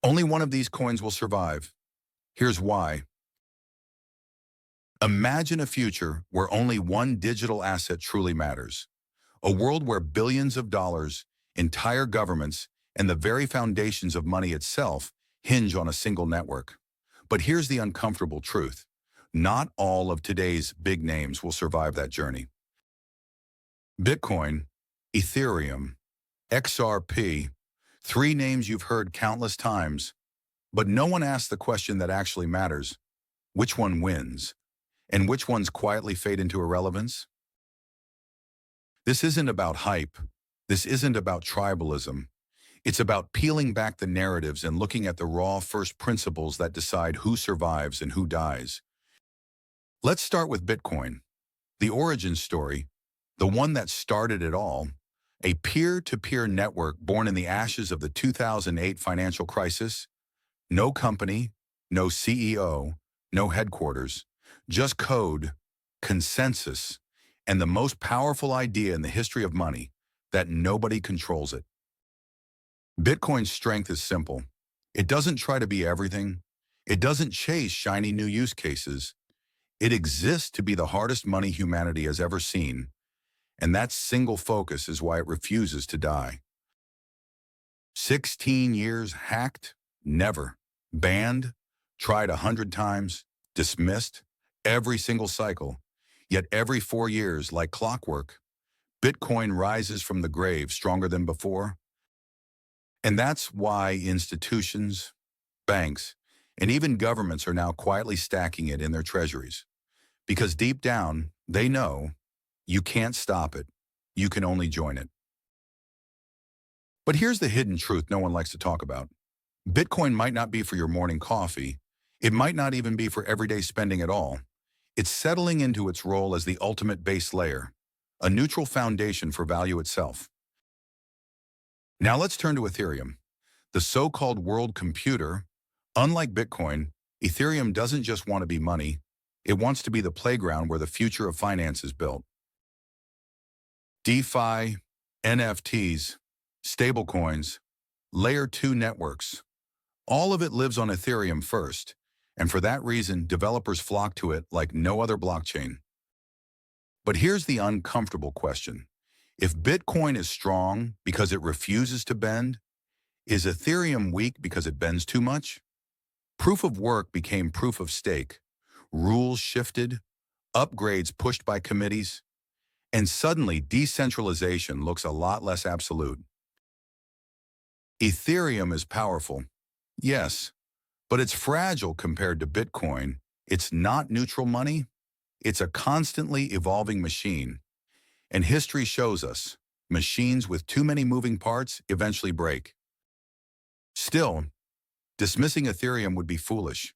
Only one of these coins will survive. Here's why. Imagine a future where only one digital asset truly matters. A world where billions of dollars, entire governments, and the very foundations of money itself hinge on a single network. But here's the uncomfortable truth. Not all of today's big names will survive that journey. Bitcoin, Ethereum, XRP, three names you've heard countless times, but no one asks the question that actually matters. Which one wins? And which ones quietly fade into irrelevance? This isn't about hype. This isn't about tribalism. It's about peeling back the narratives and looking at the raw first principles that decide who survives and who dies. Let's start with Bitcoin, the origin story, the one that started it all, a peer-to-peer network born in the ashes of the 2008 financial crisis. No company, no CEO, no headquarters, just code, consensus, and the most powerful idea in the history of money, that nobody controls it. Bitcoin's strength is simple. It doesn't try to be everything. It doesn't chase shiny new use cases. It exists to be the hardest money humanity has ever seen, and that single focus is why it refuses to die. 16 years hacked? Never. Banned? Tried 100 times? Dismissed? Every single cycle. Yet every 4 years, like clockwork, Bitcoin rises from the grave stronger than before. And that's why institutions, banks, and even governments are now quietly stacking it in their treasuries. Because deep down, they know you can't stop it. You can only join it. But here's the hidden truth no one likes to talk about. Bitcoin might not be for your morning coffee. It might not even be for everyday spending at all. It's settling into its role as the ultimate base layer, a neutral foundation for value itself. Now let's turn to Ethereum, the so-called world computer. Unlike Bitcoin, Ethereum doesn't just want to be money. It wants to be the playground where the future of finance is built. DeFi, NFTs, stablecoins, Layer 2 networks. All of it lives on Ethereum first, and for that reason, developers flock to it like no other blockchain. But here's the uncomfortable question. If Bitcoin is strong because it refuses to bend, is Ethereum weak because it bends too much? Proof of work became proof of stake. Rules shifted, upgrades pushed by committees, and suddenly decentralization looks a lot less absolute. Ethereum is powerful, yes, but it's fragile compared to Bitcoin. It's not neutral money. It's a constantly evolving machine. And history shows us, machines with too many moving parts eventually break. Still, dismissing Ethereum would be foolish.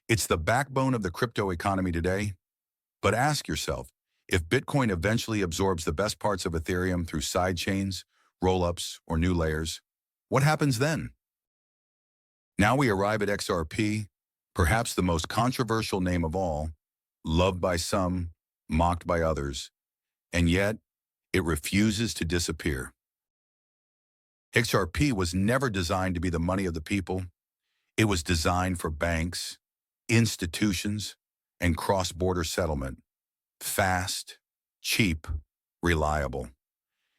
It's the backbone of the crypto economy today. But ask yourself, if Bitcoin eventually absorbs the best parts of Ethereum through sidechains, rollups, or new layers, what happens then? Now we arrive at XRP, perhaps the most controversial name of all, loved by some, mocked by others, and yet it refuses to disappear. XRP was never designed to be the money of the people. It was designed for banks, institutions, and cross-border settlement. Fast, cheap, reliable.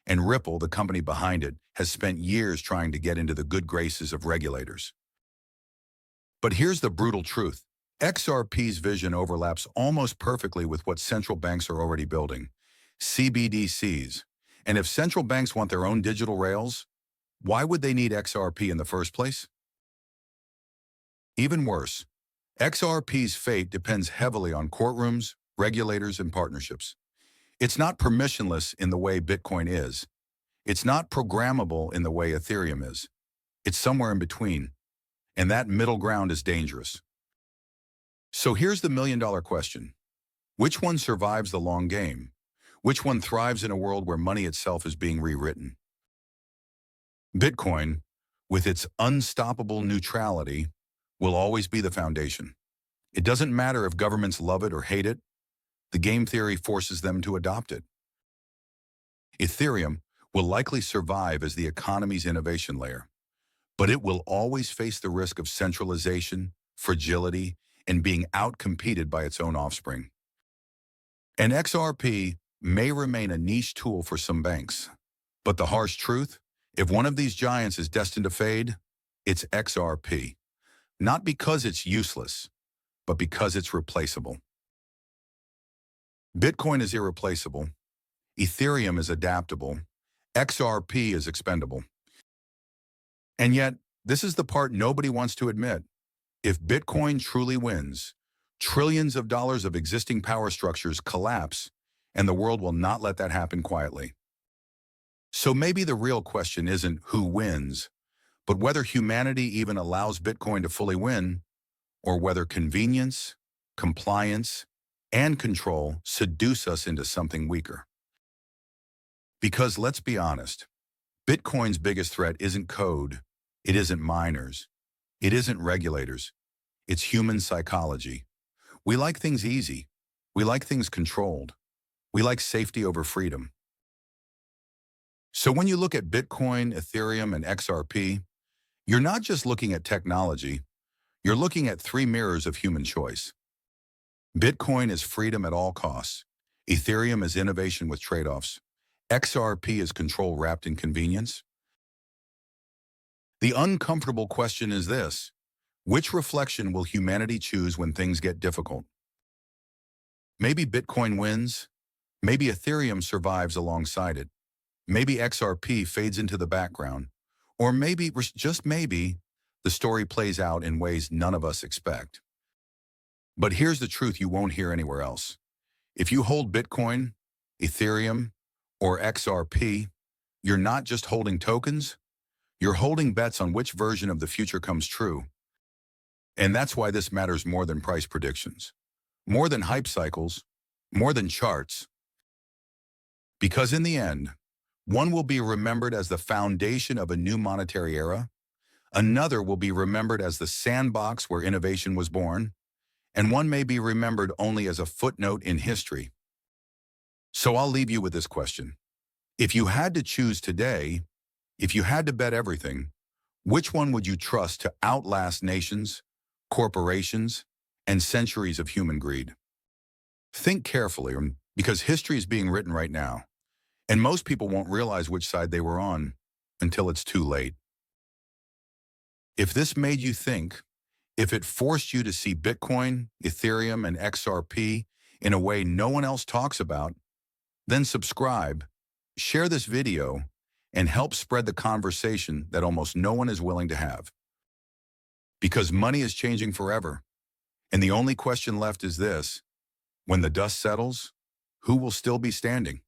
And Ripple, the company behind it, has spent years trying to get into the good graces of regulators. But here's the brutal truth. XRP's vision overlaps almost perfectly with what central banks are already building, CBDCs. And if central banks want their own digital rails, why would they need XRP in the first place? Even worse, XRP's fate depends heavily on courtrooms, regulators, and partnerships. It's not permissionless in the way Bitcoin is. It's not programmable in the way Ethereum is. It's somewhere in between. And that middle ground is dangerous. So here's the million-dollar question. Which one survives the long game? Which one thrives in a world where money itself is being rewritten? Bitcoin, with its unstoppable neutrality, will always be the foundation. It doesn't matter if governments love it or hate it. The game theory forces them to adopt it. Ethereum will likely survive as the economy's innovation layer, but it will always face the risk of centralization, fragility, and being outcompeted by its own offspring. And XRP may remain a niche tool for some banks, but the harsh truth, if one of these giants is destined to fade, it's XRP. Not because it's useless, but because it's replaceable. Bitcoin is irreplaceable. Ethereum is adaptable. XRP is expendable. And yet, this is the part nobody wants to admit. If Bitcoin truly wins, trillions of dollars of existing power structures collapse, and the world will not let that happen quietly. So maybe the real question isn't who wins, but whether humanity even allows Bitcoin to fully win, or whether convenience, compliance, and control seduce us into something weaker. Because let's be honest, Bitcoin's biggest threat isn't code, it isn't miners, it isn't regulators, it's human psychology. We like things easy, we like things controlled, we like safety over freedom. So when you look at Bitcoin, Ethereum, and XRP, you're not just looking at technology, you're looking at three mirrors of human choice. Bitcoin is freedom at all costs. Ethereum is innovation with trade-offs. XRP is control wrapped in convenience. The uncomfortable question is this: which reflection will humanity choose when things get difficult? Maybe Bitcoin wins. Maybe Ethereum survives alongside it. Maybe XRP fades into the background. Or maybe, just maybe, the story plays out in ways none of us expect. But here's the truth you won't hear anywhere else. If you hold Bitcoin, Ethereum, or XRP, you're not just holding tokens, you're holding bets on which version of the future comes true. And that's why this matters more than price predictions, more than hype cycles, more than charts. Because in the end, one will be remembered as the foundation of a new monetary era, another will be remembered as the sandbox where innovation was born, and one may be remembered only as a footnote in history. So I'll leave you with this question. If you had to choose today, if you had to bet everything, which one would you trust to outlast nations, corporations, and centuries of human greed? Think carefully, because history is being written right now, and most people won't realize which side they were on until it's too late. If this made you think, if it forced you to see Bitcoin, Ethereum, and XRP in a way no one else talks about, then subscribe, share this video, and help spread the conversation that almost no one is willing to have. Because money is changing forever, and the only question left is this: when the dust settles, who will still be standing?